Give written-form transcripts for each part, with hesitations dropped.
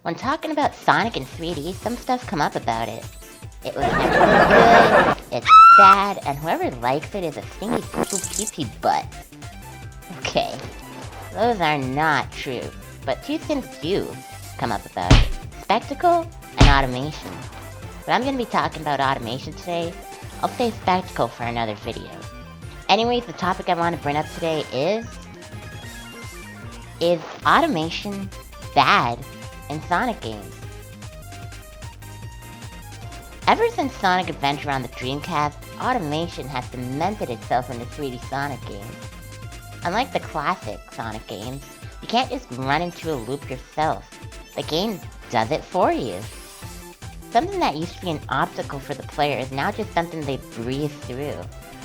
When talking about Sonic in 3D, some stuff come up about it. It was never good, it's bad, and whoever likes it is a stinky pee-pee butt. Okay, those are not true, but two things do come up about it. Spectacle and automation. But I'm going to be talking about automation today. I'll save spectacle for another video. Anyways, the topic I want to bring up today is automation bad in Sonic games? Ever since Sonic Adventure on the Dreamcast, automation has cemented itself into 3D Sonic games. Unlike the classic Sonic games, you can't just run into a loop yourself. The game does it for you. Something that used to be an obstacle for the player is now just something they breeze through,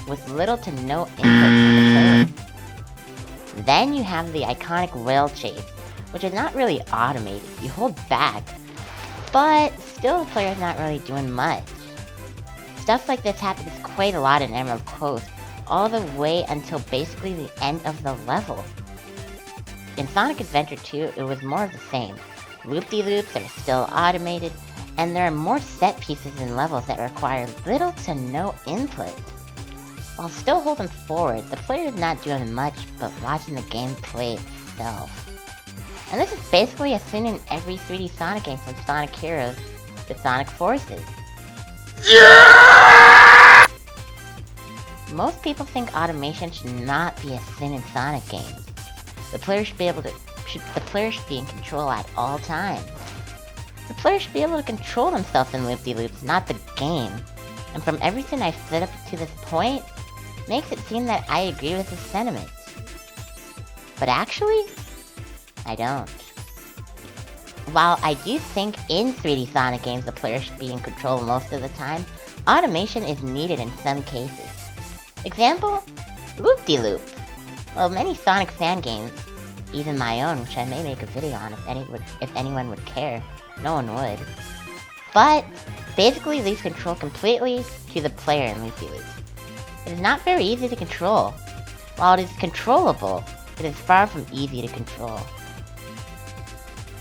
with little to no input from the player. Then you have the iconic rail chase, which is not really automated. You hold back, but still the player's not really doing much. Stuff like this happens quite a lot in Emerald Coast, all the way until basically the end of the level. In Sonic Adventure 2, it was more of the same. Loop-de-loops are still automated, and there are more set pieces in levels that require little to no input. While still holding forward, the player is not doing much but watching the game play itself. And this is basically a thing in every 3D Sonic game from Sonic Heroes to Sonic Forces. Yeah! Most people think automation should not be a thing in Sonic games. The player should be in control at all times. The player should be able to control themselves in loop-de-loops, not the game. And from everything I've said up to this point, makes it seem that I agree with this sentiment. But actually, I don't. While I do think in 3D Sonic games the player should be in control most of the time, automation is needed in some cases. Example, Loop-de-Loop. Well, many Sonic fan games, even my own, which I may make a video on if anyone would care. No one would. But basically leaves control completely to the player in Loop-de-Loops. It is not very easy to control. While it is controllable, it is far from easy to control.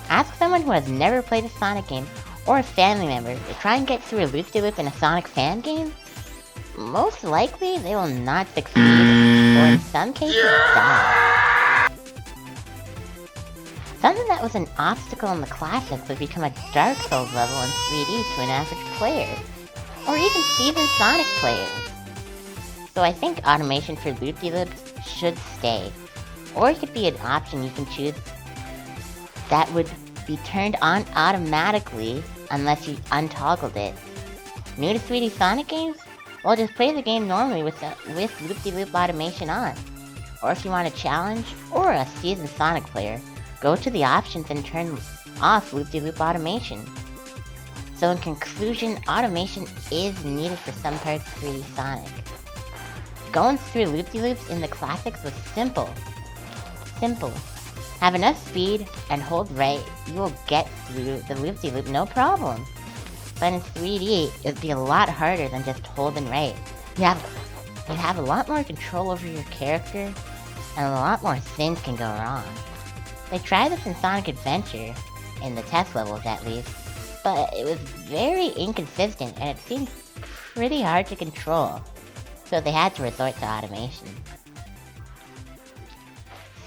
Ask someone who has never played a Sonic game, or a family member, to try and get through a loop-de-loop in a Sonic fan game. Most likely, they will not succeed, or in some cases, die. Something that was an obstacle in the classics would become a Dark Souls level in 3D to an average player, or even seasoned Sonic players. So I think automation for loop-de-loops should stay, or it could be an option you can choose that would be turned on automatically unless you untoggled it. New to 3D Sonic games? Well, just play the game normally with loop-de-loop automation on. Or if you want a challenge, or a seasoned Sonic player, go to the options and turn off loop-de-loop automation. So in conclusion, automation is needed for some parts of 3D Sonic. Going through loop-de-loops in the classics was simple. Have enough speed and hold right, you will get through the loop-de-loop no problem. But in 3D, it would be a lot harder than just holding right. You'd have a lot more control over your character, and a lot more things can go wrong. They tried this in Sonic Adventure, in the test levels at least, but it was very inconsistent and it seemed pretty hard to control. So they had to resort to automation.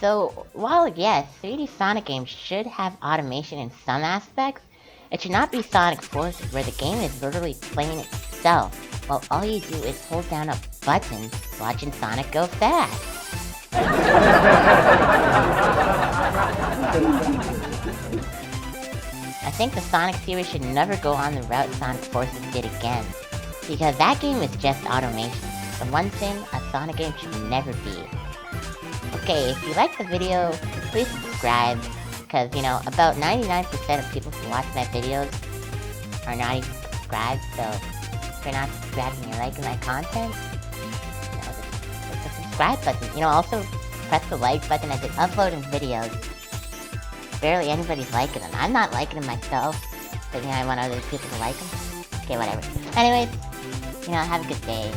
So, while yes, 3D Sonic games should have automation in some aspects, it should not be Sonic Forces where the game is literally playing itself, while all you do is hold down a button watching Sonic go fast. I think the Sonic series should never go on the route Sonic Forces did again, because that game is just automation. The one thing a Sonic game should never be. Okay, if you like the video, please subscribe, because, about 99% of people who watch my videos are not even subscribed, so if you're not subscribed and you're liking my content, just hit the subscribe button. Also, press the like button as it's uploading videos. Barely anybody's liking them. I'm not liking them myself, but, I want other people to like them. Okay, whatever. Anyways, have a good day.